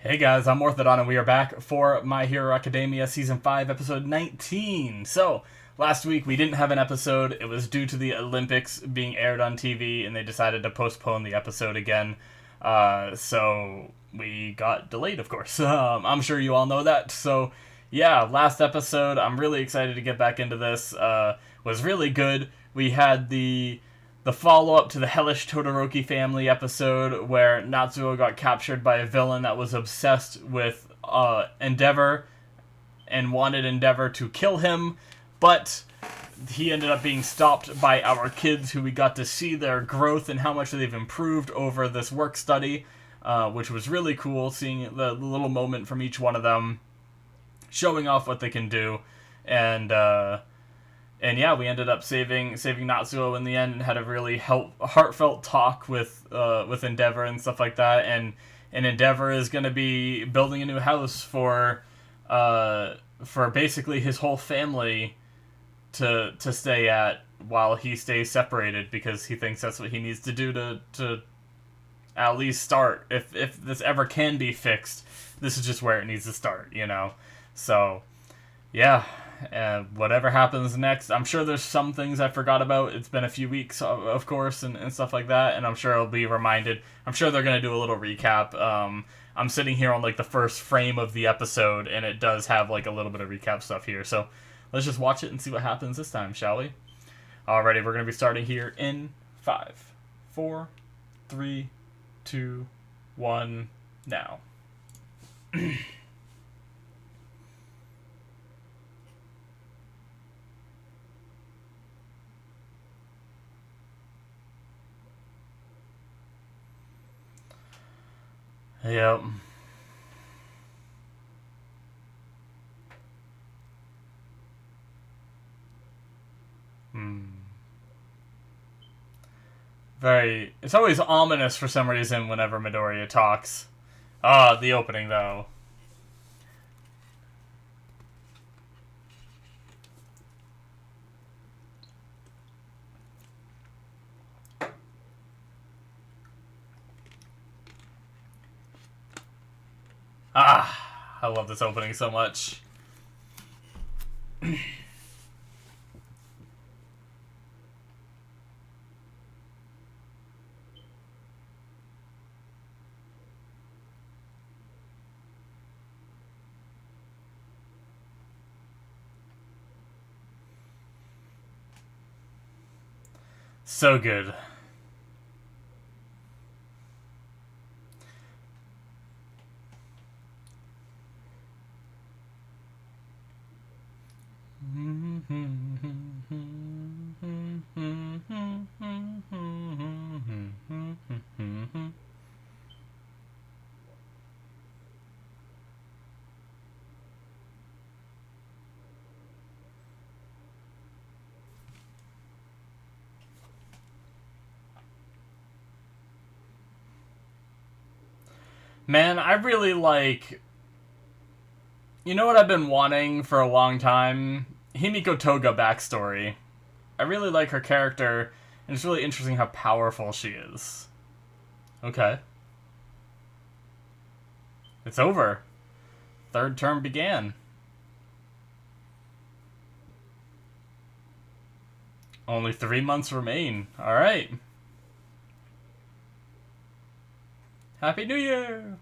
Hey guys, I'm Morthadon and we are back for My Hero Academia Season 5, Episode 19. So, last week we didn't have an episode. It was due to the Olympics being aired on TV and they decided to postpone the episode again. So, we got delayed, of course. I'm sure you all know that. So, yeah, last episode, I'm really excited to get back into this. Was really good. We had the follow-up to the Hellish Todoroki family episode where Natsuo got captured by a villain that was obsessed with Endeavor and wanted Endeavor to kill him, but he ended up being stopped by our kids, who we got to see their growth and how much they've improved over this work study, which was really cool, seeing the little moment from each one of them showing off what they can do. And yeah, we ended up saving Natsuo in the end and had a really heartfelt talk with Endeavor and stuff like that. And Endeavor is going to be building a new house for basically his whole family to stay at while he stays separated, because he thinks that's what he needs to do to at least start. If this ever can be fixed, this is just where it needs to start, you know? So, yeah. Whatever happens next, I'm sure there's some things I forgot about. It's been a few weeks, of course, and stuff like that, and I'm sure I'll be reminded. I'm sure they're going to do a little recap. I'm sitting here on, like, the first frame of the episode, and it does have, like, a little bit of recap stuff here. So let's just watch it and see what happens this time, shall we? Alrighty, we're going to be starting here in 5, 4, 3, 2, 1, now. Yep. It's always ominous for some reason whenever Midoriya talks. The opening, though. I love this opening so much. So good. Man, I really like... You know what I've been wanting for a long time? Himiko Toga backstory. I really like her character, and it's really interesting how powerful she is. Okay. It's over. Third term began. Only 3 months remain. Alright. Happy New Year!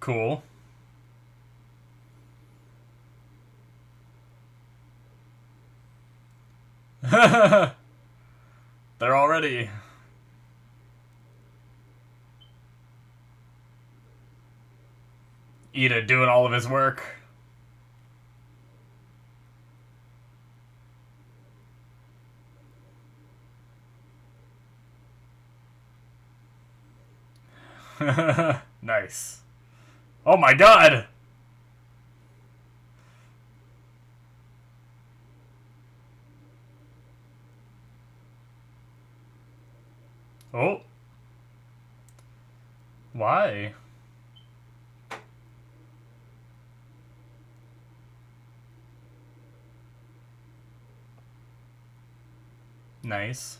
Cool. They're already... Ida doing all of his work. Nice. Oh my god! Oh. Why? Nice.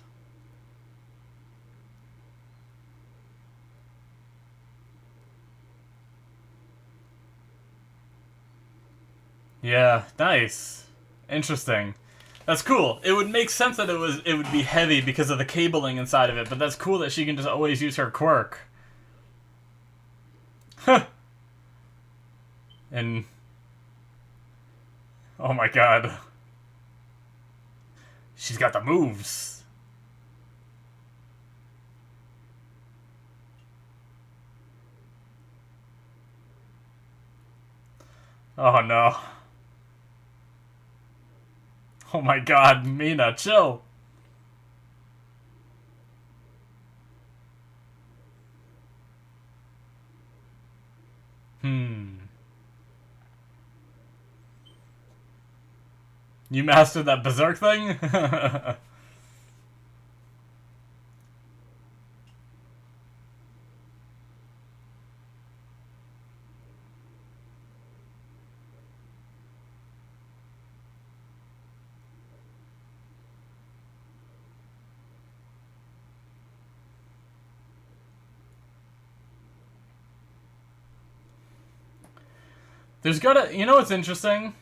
Yeah, nice. Interesting. That's cool. It would make sense that it would be heavy because of the cabling inside of it, but that's cool that she can just always use her quirk. Huh. And oh my god. She's got the moves. Oh no. Oh my god, Mina, chill. You mastered that berserk thing? There's gotta... You know what's interesting?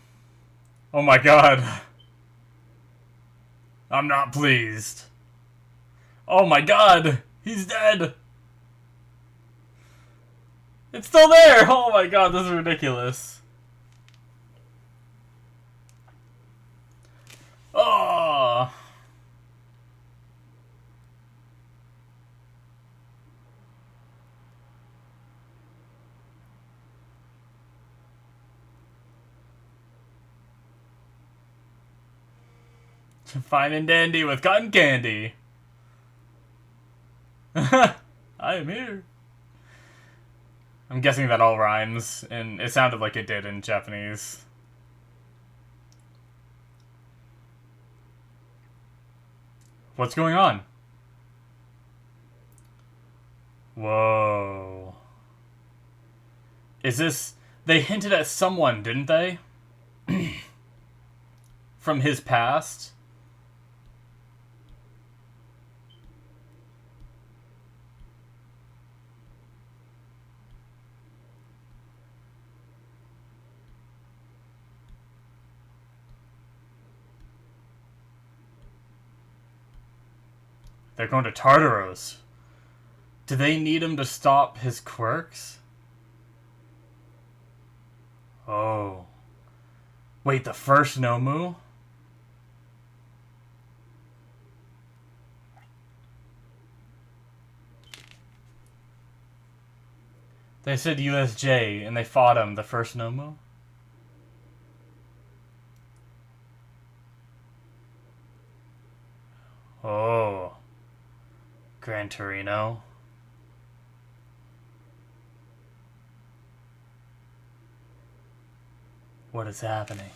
Oh my god. I'm not pleased. Oh my god! He's dead! It's still there! Oh my god, this is ridiculous. Oh! Fine and dandy with cotton candy. I am here. I'm guessing that all rhymes, and it sounded like it did in Japanese. What's going on? Whoa. Is this... They hinted at someone, didn't they? From his past? They're going to Tartaros. Do they need him to stop his quirks? Oh. Wait, the first Nomu? They said USJ, and they fought him, the first Nomu? Oh. Gran Torino. What is happening?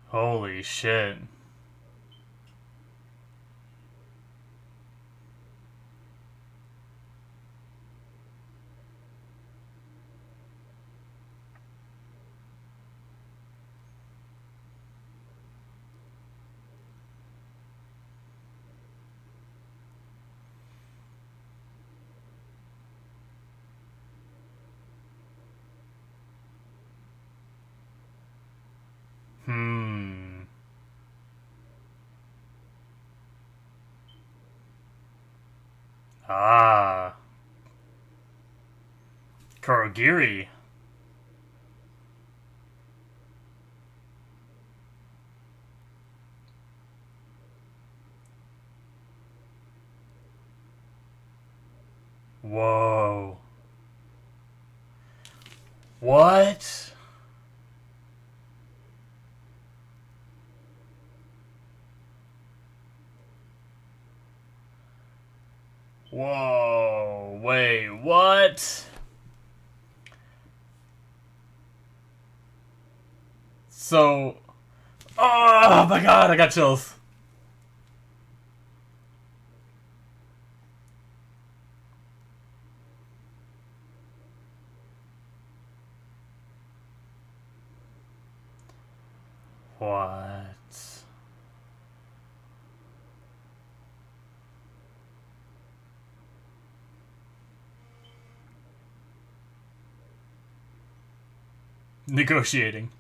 Holy shit. Ah. Kurogiri. Whoa. What? Whoa. Wait, what? So... Oh my god, I got chills. What? Negotiating.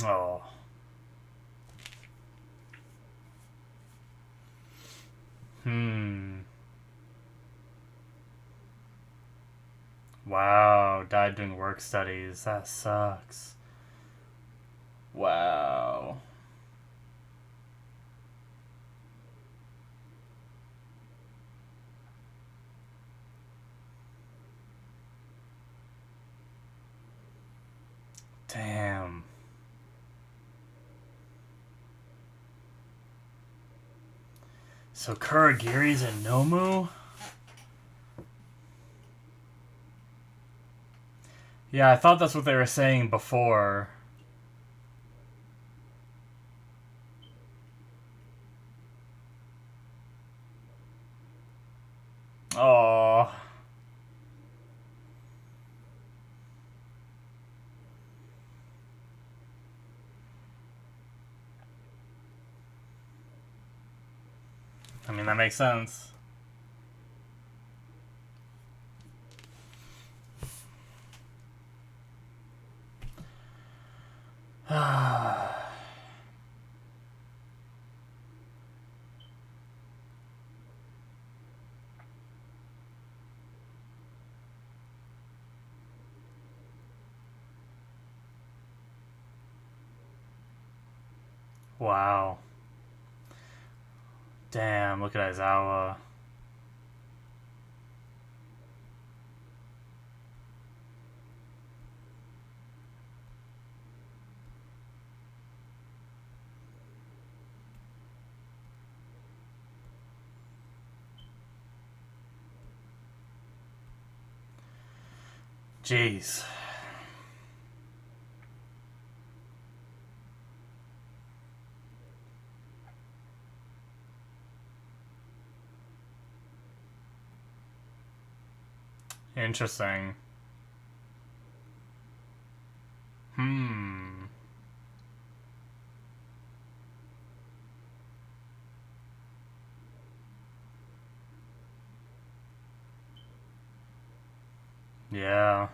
Oh. Wow, died doing work studies. That sucks. Wow. Damn. So Kuragiri's in Nomu? Yeah, I thought that's what they were saying before. Oh. I mean, that makes sense. Wow. Damn, look at Aizawa. Jeez. Interesting. Yeah.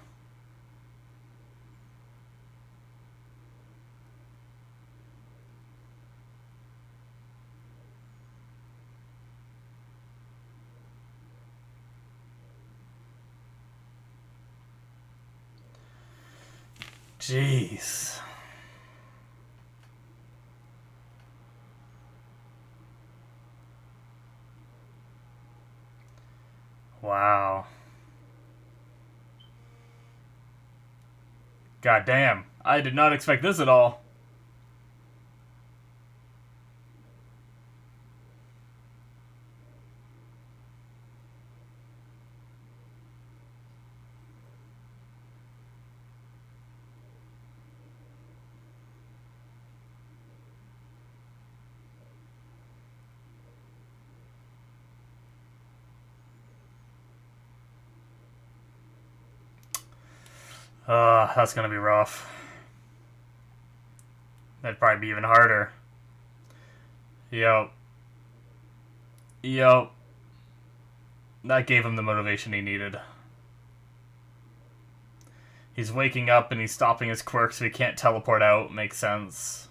Jeez. Wow. God damn. I did not expect this at all. That's gonna be rough. That'd probably be even harder. Yep. Yep. That gave him the motivation he needed. He's waking up and he's stopping his quirk so he can't teleport out. Makes sense.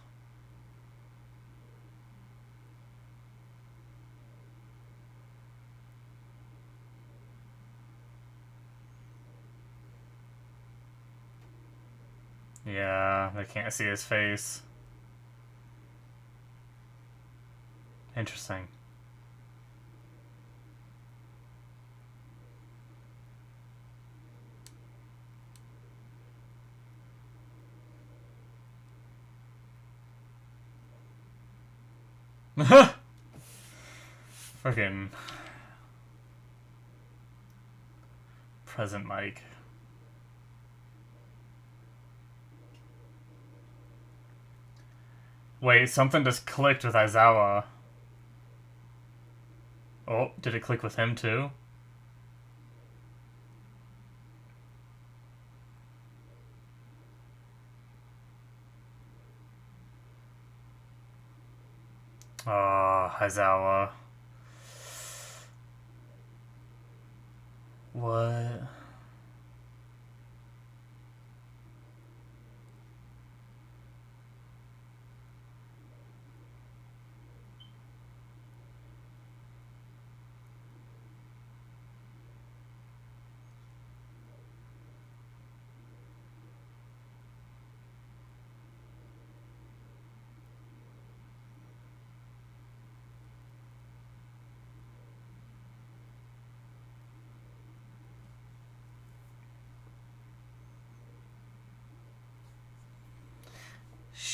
Yeah, they can't see his face. Interesting. Fucking present mic. Wait, something just clicked with Aizawa. Oh, did it click with him too? Aizawa. What?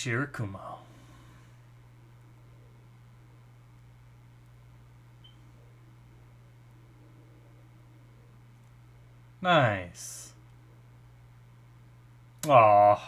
Shirakuma. Nice. Aww.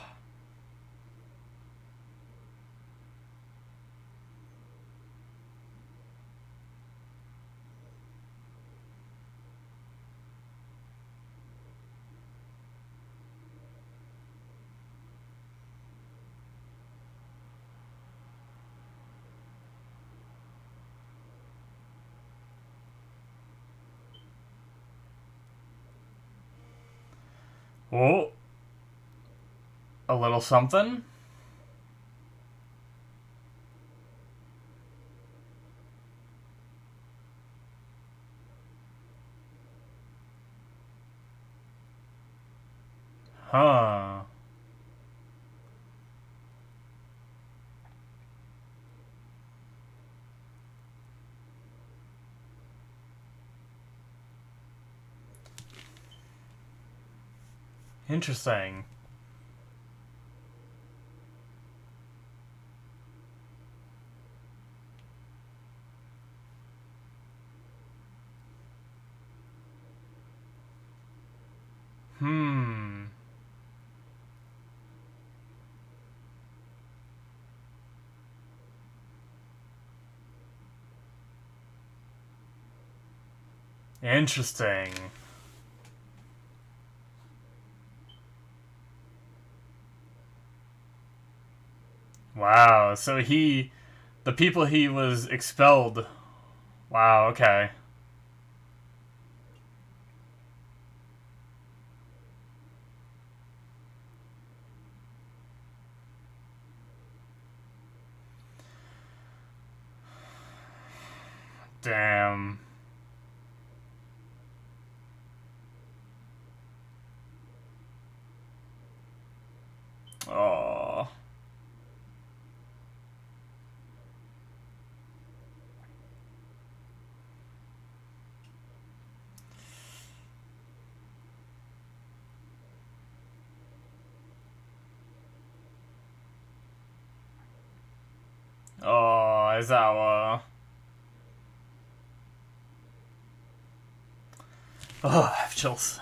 Oh. A little something? Huh. Interesting. Hmm. Interesting. Wow, so the people he was expelled. Wow, okay. Damn. Oh. Oh, Aizawa. Oh, I have chills.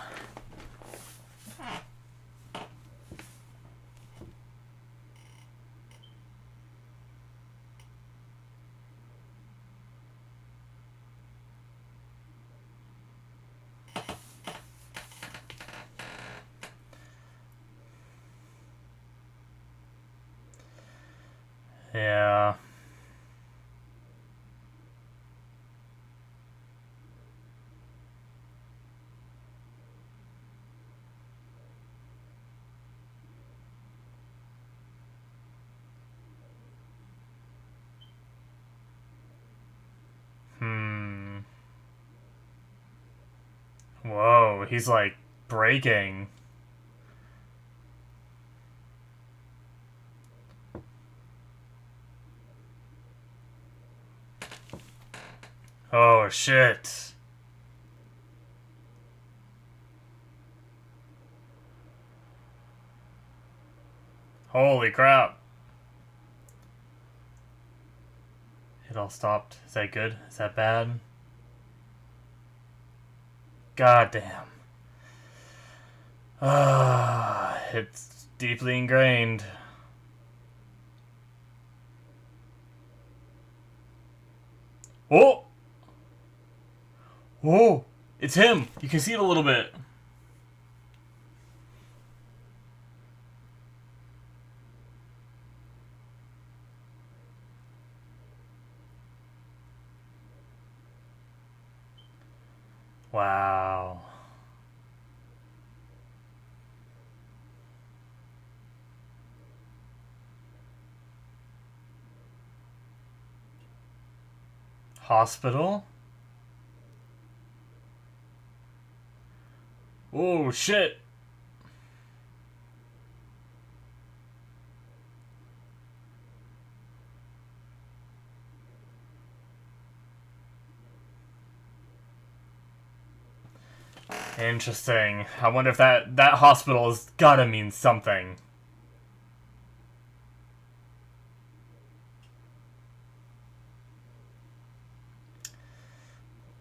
Yeah. Hmm. Whoa, he's like breaking. Oh, shit. Holy crap. It all stopped. Is that good? Is that bad? God damn. Ah, it's deeply ingrained. Oh! Oh! It's him! You can see it a little bit. Wow. Hospital? Oh, shit. Interesting. I wonder if that hospital has gotta mean something.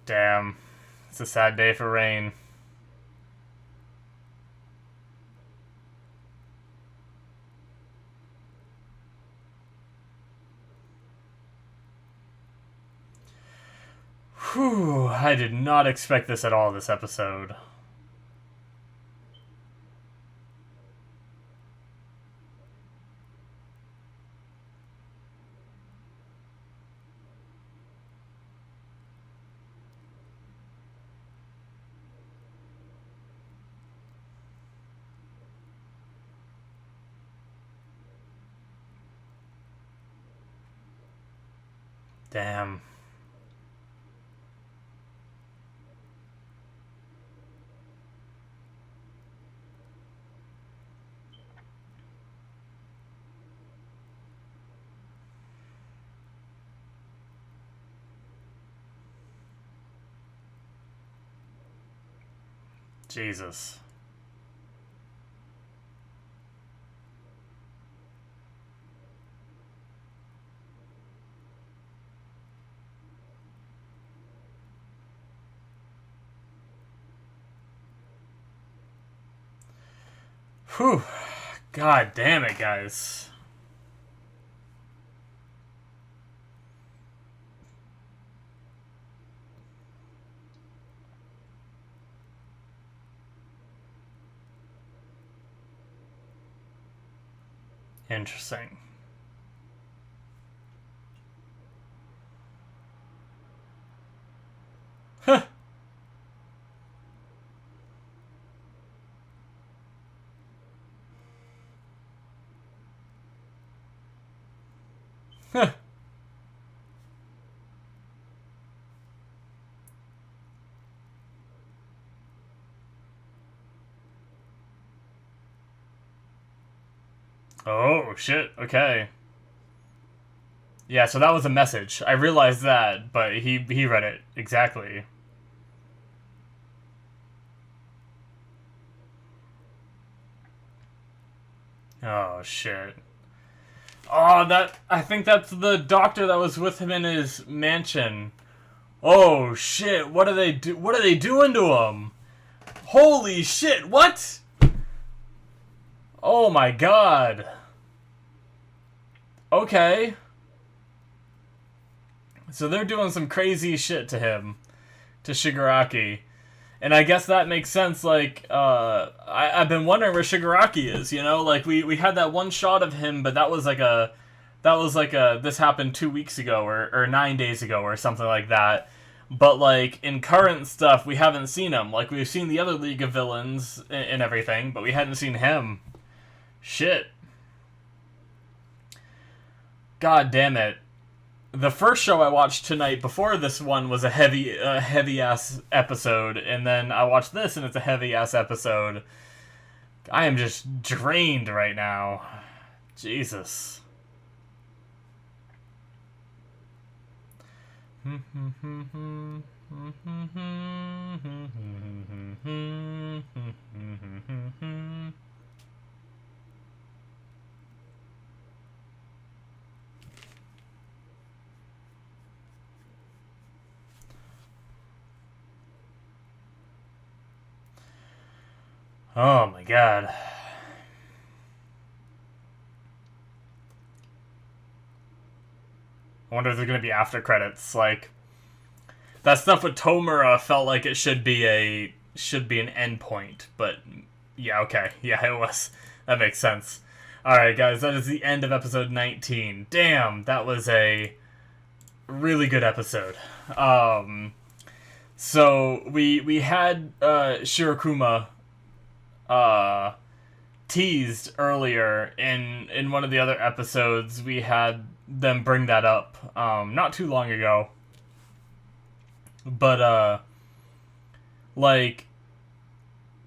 Damn. It's a sad day for Rain. Whew, I did not expect this at all this episode. Damn. Jesus. Whew. God damn it, guys. Interesting. Huh. Huh. Oh, shit. Okay. Yeah, so that was a message. I realized that, but he read it. Exactly. Oh, shit. Oh, I think that's the doctor that was with him in his mansion. Oh, shit. What are they doing to him? Holy shit, what? Oh my god. Okay. So they're doing some crazy shit to him. To Shigaraki. And I guess that makes sense, like, I've been wondering where Shigaraki is, you know? Like, we had that one shot of him, but that was like a, this happened 2 weeks ago, or 9 days ago, or something like that. But, like, in current stuff, we haven't seen him. Like, we've seen the other League of Villains and everything, but we hadn't seen him. Shit. God damn it. The first show I watched tonight before this one was a heavy-ass episode, and then I watched this and it's a heavy-ass episode. I am just drained right now. Jesus. Oh my god. I wonder if there's gonna be after credits. Like, that stuff with Tomura felt like it should be an endpoint, but yeah, okay, yeah, it was. That makes sense. All right, guys, that is the end of episode 19. Damn, that was a really good episode. So we had Shirakuma teased earlier in one of the other episodes. We had them bring that up not too long ago. But like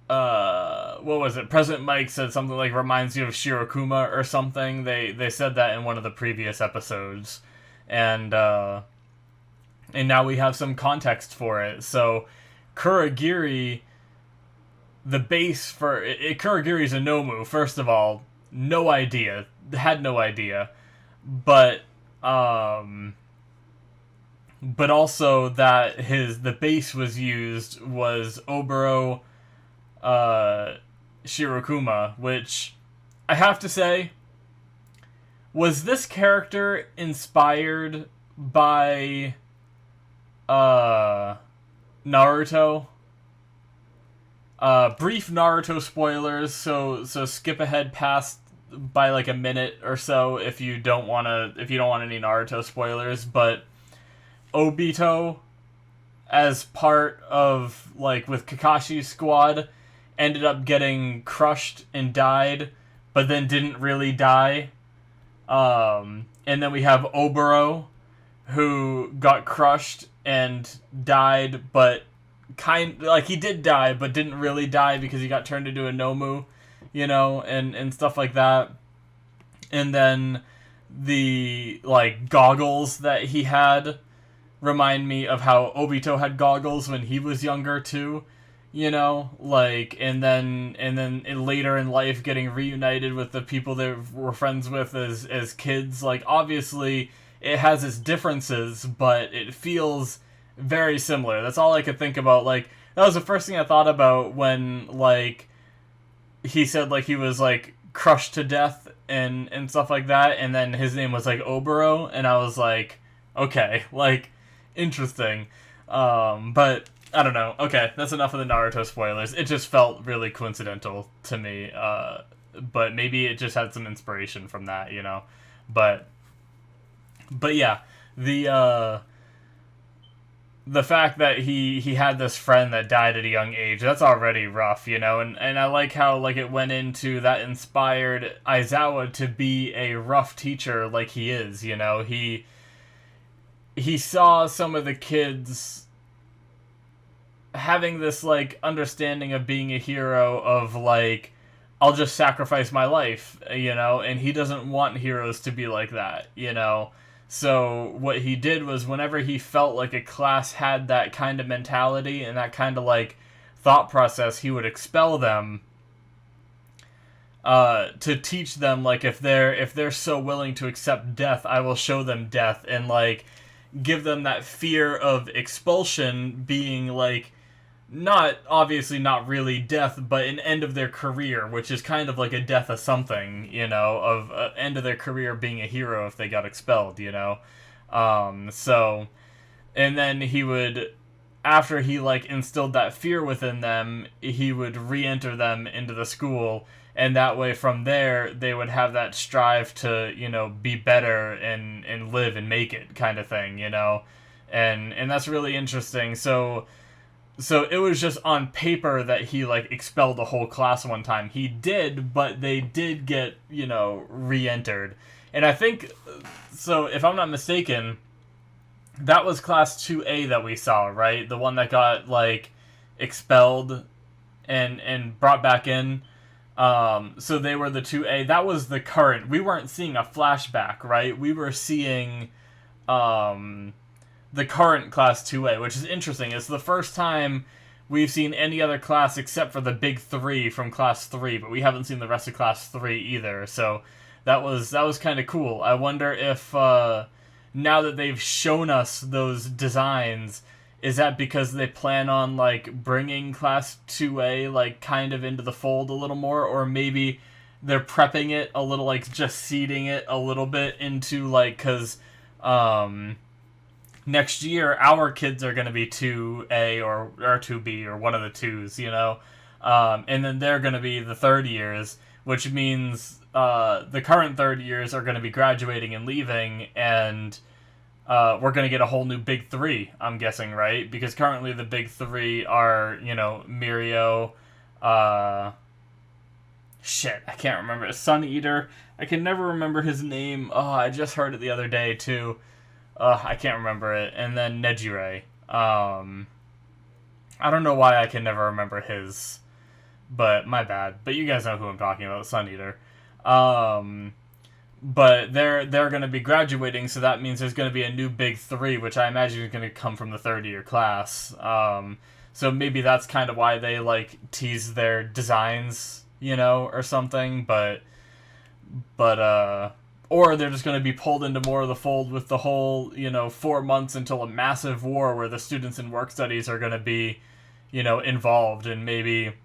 what was it? President Mike said something like reminds you of Shirakuma or something. They said that in one of the previous episodes. And now we have some context for it. So Kurogiri, the base for Kurogiri's a Nomu, first of all. No idea. Had no idea. But also that the base was used was Oboro Shirakuma, which I have to say, was this character inspired by Naruto? Brief Naruto spoilers, so skip ahead past by like a minute or so if you don't want any Naruto spoilers, but Obito, as part of, like, with Kakashi's squad, ended up getting crushed and died, but then didn't really die. And then we have Oboro, who got crushed and died, but he did die, but didn't really die because he got turned into a Nomu, and stuff like that. And then the, like, goggles that he had remind me of how Obito had goggles when he was younger too, and then later in life getting reunited with the people they were friends with as kids. Like, obviously it has its differences, but it feels very similar. That's all I could think about. Like, that was the first thing I thought about when, like, he said, like, he was, like, crushed to death and stuff like that, and then his name was, like, Oboro, and I was like, okay, like, interesting. But I don't know. Okay, that's enough of the Naruto spoilers. It just felt really coincidental to me. But maybe it just had some inspiration from that, But yeah, the fact that he had this friend that died at a young age, that's already rough, and I like how, like, it went into that inspired Aizawa to be a rough teacher like he is, he saw some of the kids having this, like, understanding of being a hero of, like, I'll just sacrifice my life, and he doesn't want heroes to be like that, So what he did was whenever he felt like a class had that kind of mentality and that kind of, like, thought process, he would expel them to teach them, like, if they're so willing to accept death, I will show them death, and, like, give them that fear of expulsion being, like, obviously not really death, but an end of their career, which is kind of like a death of something, of end of their career being a hero if they got expelled, So, and then he would, after he, like, instilled that fear within them, he would re-enter them into the school, and that way from there, they would have that strive to, be better and live and make it kind of thing, and that's really interesting. So it was just on paper that he, like, expelled the whole class one time. He did, but they did get, re-entered. And I think, so if I'm not mistaken, that was class 2A that we saw, right? The one that got, like, expelled and brought back in. So they were the 2A. That was the current. We weren't seeing a flashback, right? We were seeing the current class 2A, which is interesting. It's the first time we've seen any other class except for the big three from class 3, but we haven't seen the rest of class 3 either. So that was kind of cool. I wonder if now that they've shown us those designs, is that because they plan on, like, bringing class 2A, like, kind of into the fold a little more, or maybe they're prepping it a little, like, just seeding it a little bit into, like, because next year our kids are going to be 2A or 2B or one of the twos, and then they're going to be the third years, which means the current third years are going to be graduating and leaving, and we're going to get a whole new big three, I'm guessing, right? Because currently the big three are, Mirio, shit, I can't remember. Sun Eater. I can never remember his name. Oh, I just heard it the other day, too. I can't remember it. And then Nejire. I don't know why I can never remember his, but my bad. But you guys know who I'm talking about, Sun Eater. But they're going to be graduating, so that means there's going to be a new big three, which I imagine is going to come from the third-year class. So maybe that's kind of why they, tease their designs, or something, but or they're just going to be pulled into more of the fold with the whole, 4 months until a massive war where the students in work studies are going to be, involved, and maybe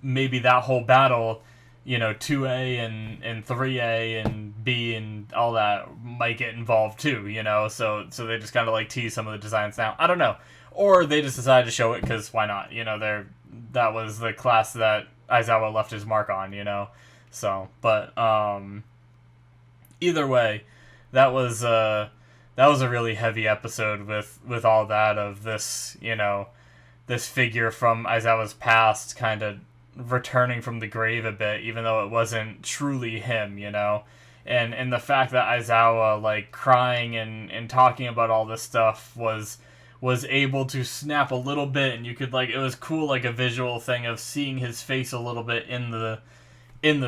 that whole battle, 2A and 3A and B and all that might get involved too, so they just kind of tease some of the designs now. I don't know. Or they just decided to show it because why not? That was the class that Aizawa left his mark on, So, but either way, that was a really heavy episode with all that of this, this figure from Aizawa's past kind of returning from the grave a bit, even though it wasn't truly him, and the fact that Aizawa crying and talking about all this stuff was able to snap a little bit, and you could it was cool, a visual thing of seeing his face a little bit in the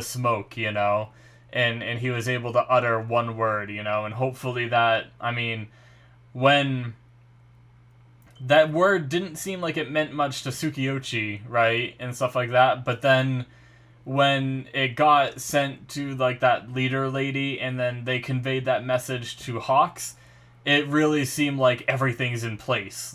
smoke, and he was able to utter one word, and hopefully that, when that word didn't seem like it meant much to Tsukiyoshi, right, and stuff like that, but then when it got sent to that leader lady, and then they conveyed that message to Hawks, it really seemed like everything's in place.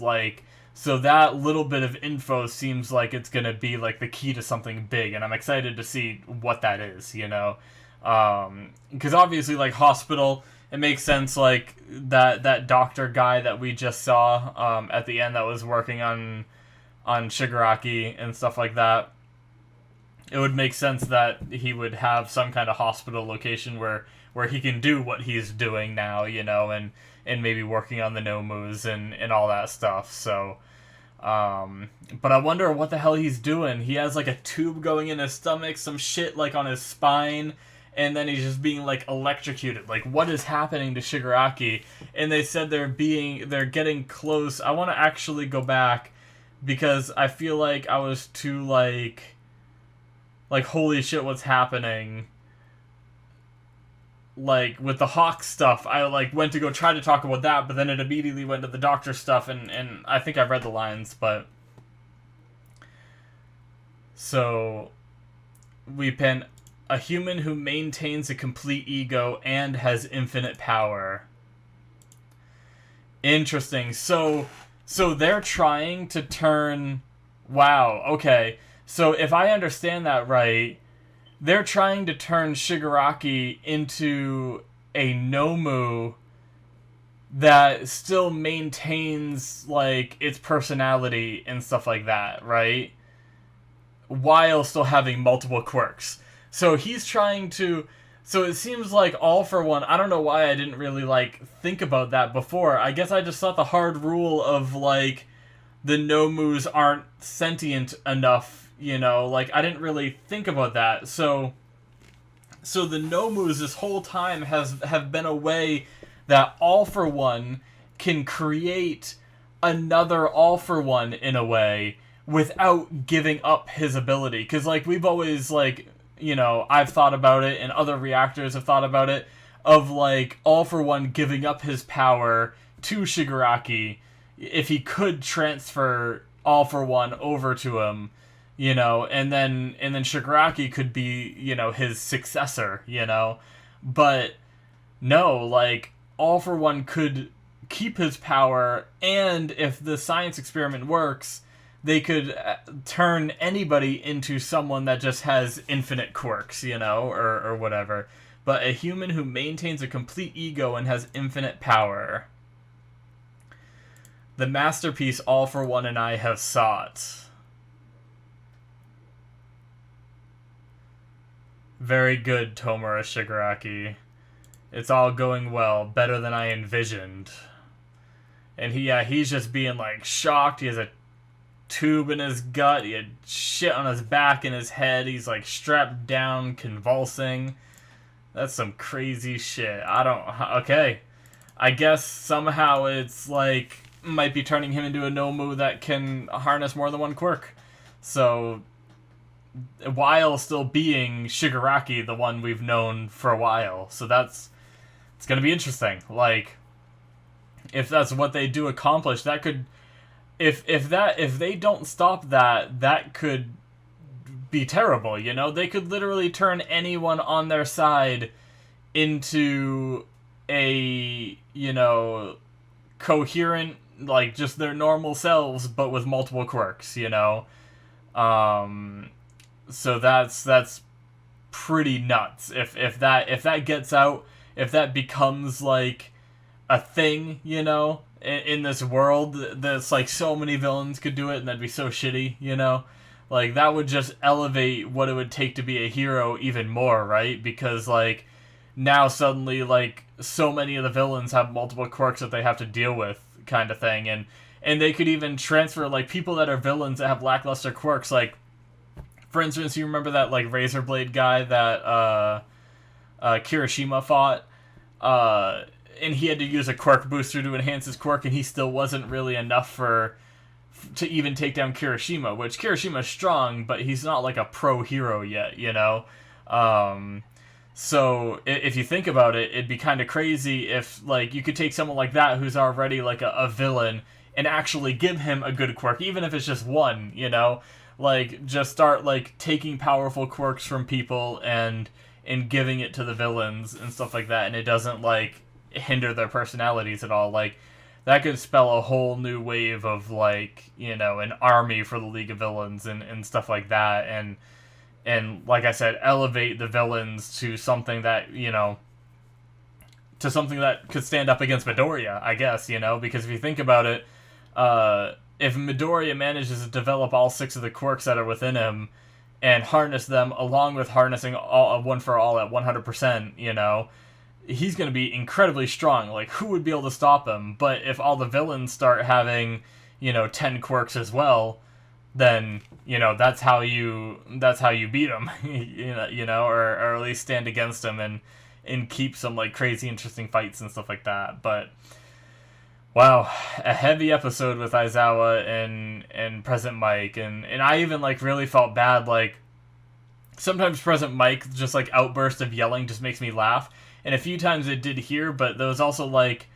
So that little bit of info seems like it's gonna be the key to something big, and I'm excited to see what that is, because obviously hospital, it makes sense, that doctor guy that we just saw at the end that was working on Shigaraki and stuff like that. It would make sense that he would have some kind of hospital location where he can do what he's doing now, and maybe working on the Nomus and all that stuff. So, but I wonder what the hell he's doing. He has a tube going in his stomach, some shit on his spine, and then he's just being electrocuted. What is happening to Shigaraki? And they said they're getting close. I want to actually go back because I feel like I was too holy shit, what's happening? With the Hawk stuff, I went to go try to talk about that, but then it immediately went to the doctor stuff, and I think I've read the lines, but so we pen a human who maintains a complete ego and has infinite power. Interesting. So they're trying to turn... Wow, okay. So if I understand that right, they're trying to turn Shigaraki into a Nomu that still maintains, its personality and stuff like that, right? While still having multiple quirks. So he's trying to... So it seems All For One... I don't know why I didn't really, think about that before. I guess I just thought the hard rule of, the Nomus aren't sentient enough, I didn't really think about that. So the Nomus this whole time have been a way that All For One can create another All For One in a way without giving up his ability. Because, we've always, I've thought about it, and other reactors have thought about it, of, All For One giving up his power to Shigaraki if he could transfer All For One over to him, and then Shigaraki could be, his successor, but no, All For One could keep his power, and if the science experiment works, they could turn anybody into someone that just has infinite quirks, or whatever. But a human who maintains a complete ego and has infinite power. The masterpiece All For One and I have sought. Very good, Tomura Shigaraki. It's all going well, better than I envisioned. And he's just being like shocked. He has a tube in his gut. He had shit on his back and his head. He's like strapped down, convulsing. That's some crazy shit. Okay. I guess somehow it's like might be turning him into a Nomu that can harness more than one quirk. So while still being Shigaraki, the one we've known for a while. So it's gonna be interesting. Like, if that's what they do accomplish, that could, if they don't stop that could be terrible. You know, they could literally turn anyone on their side into a, you know, coherent, like just their normal selves, but with multiple quirks. You know, so that's pretty nuts. If that gets out, if that becomes like a thing, you know, in this world, that's like so many villains could do it, and that'd be so shitty, you know. Like, that would just elevate what it would take to be a hero even more, right? Because, like, now suddenly, like, so many of the villains have multiple quirks that they have to deal with, kind of thing. And they could even transfer, like, people that are villains that have lackluster quirks. Like, for instance, you remember that, like, Razor Blade guy that Kirishima fought? And he had to use a quirk booster to enhance his quirk, and he still wasn't really enough to even take down Kirishima, which Kirishima's strong, but he's not like a pro hero yet, you know? So if you think about it, it'd be kind of crazy if, like, you could take someone like that who's already like a villain and actually give him a good quirk, even if it's just one, you know? Like, just start like taking powerful quirks from people and giving it to the villains and stuff like that, and it doesn't like hinder their personalities at all. Like, that could spell a whole new wave of, like, you know, an army for the League of Villains and stuff like that, and like I said, elevate the villains to something that, you know, to something that could stand up against Midoriya, I guess, you know, because if you think about it, if Midoriya manages to develop all 6 of the quirks that are within him and harness them, along with harnessing all one for all at 100%, you know, he's going to be incredibly strong. Like, who would be able to stop him? But if all the villains start having, you know, 10 quirks as well, then, you know, that's how you beat him, you know, or at least stand against him and keep some, like, crazy interesting fights and stuff like that. But, wow, a heavy episode with Aizawa and Present Mic, and I even, like, really felt bad. Like, sometimes Present Mic, just, like, outburst of yelling just makes me laugh. And a few times it did here, but there was also, like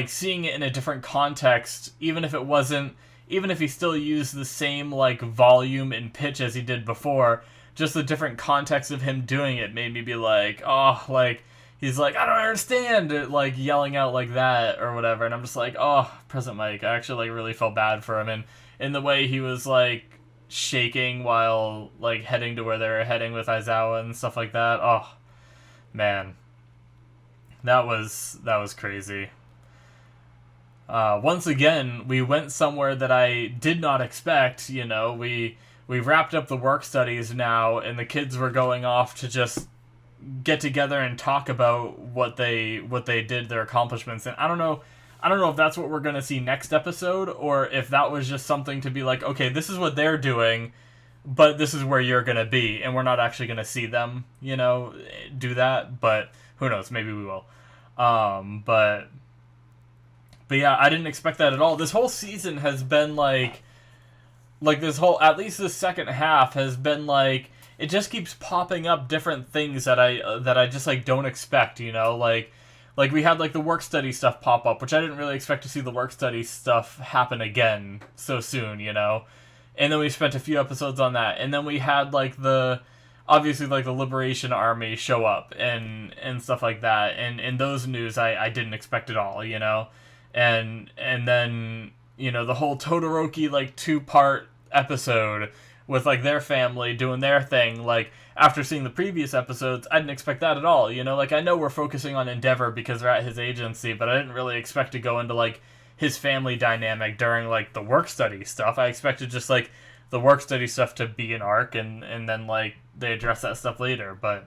seeing it in a different context, even if he still used the same, like, volume and pitch as he did before, just the different context of him doing it made me be like, oh, like, he's like, I don't understand, like, yelling out like that, or whatever, and I'm just like, oh, Present Mic, I actually, like, really felt bad for him, and in the way he was, like, shaking while, like, heading to where they were heading with Aizawa and stuff like that, oh, man, that was crazy. Once again, we went somewhere that I did not expect. You know, we wrapped up the work studies now, and the kids were going off to just get together and talk about what they did, their accomplishments. And I don't know if that's what we're gonna see next episode, or if that was just something to be like, okay, this is what they're doing, but this is where you're gonna be, and we're not actually gonna see them, you know, do that. But who knows? Maybe we will. But yeah, I didn't expect that at all. This whole season has been like this whole, at least the second half has been like, it just keeps popping up different things that I just like don't expect, you know, like we had like the work study stuff pop up, which I didn't really expect to see the work study stuff happen again so soon, you know. And then we spent a few episodes on that, and then we had like obviously like the Liberation Army show up and stuff like that, and those news I didn't expect at all, you know. And then, you know, the whole Todoroki, like, 2-part episode with, like, their family doing their thing, like, after seeing the previous episodes, I didn't expect that at all, you know? Like, I know we're focusing on Endeavor because they're at his agency, but I didn't really expect to go into, like, his family dynamic during, like, the work study stuff. I expected just, like, the work study stuff to be an arc, and then, like, they address that stuff later, but...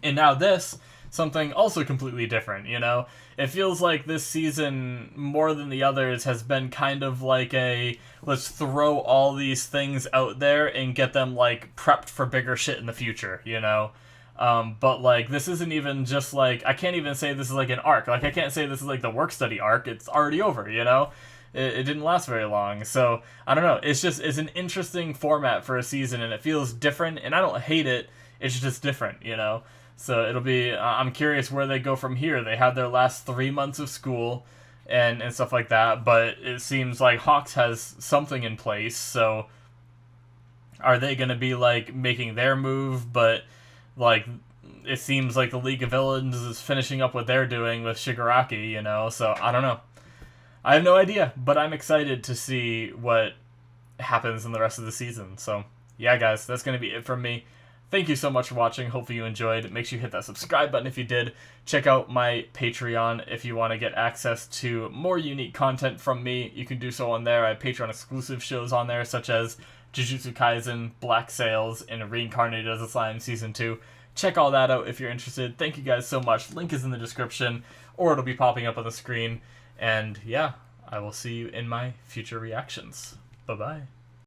And now this... something also completely different, you know? It feels like this season, more than the others, has been kind of like a, let's throw all these things out there and get them, like, prepped for bigger shit in the future, you know? But, like, this isn't even just, like, I can't even say this is, like, an arc. Like, I can't say this is, like, the work study arc. It's already over, you know? It didn't last very long. So, I don't know. It's an interesting format for a season, and it feels different, and I don't hate it. It's just different, you know? So it'll be, I'm curious where they go from here. They had their last 3 months of school and stuff like that, but it seems like Hawks has something in place, so are they going to be, like, making their move, but, like, it seems like the League of Villains is finishing up what they're doing with Shigaraki, you know, so I don't know. I have no idea, but I'm excited to see what happens in the rest of the season, so yeah, guys, that's going to be it from me. Thank you so much for watching. Hopefully you enjoyed. Make sure you hit that subscribe button if you did. Check out my Patreon if you want to get access to more unique content from me. You can do so on there. I have Patreon exclusive shows on there, such as Jujutsu Kaisen, Black Sails, and Reincarnated as a Slime Season 2. Check all that out if you're interested. Thank you guys so much. Link is in the description, or it'll be popping up on the screen. And yeah, I will see you in my future reactions. Bye-bye.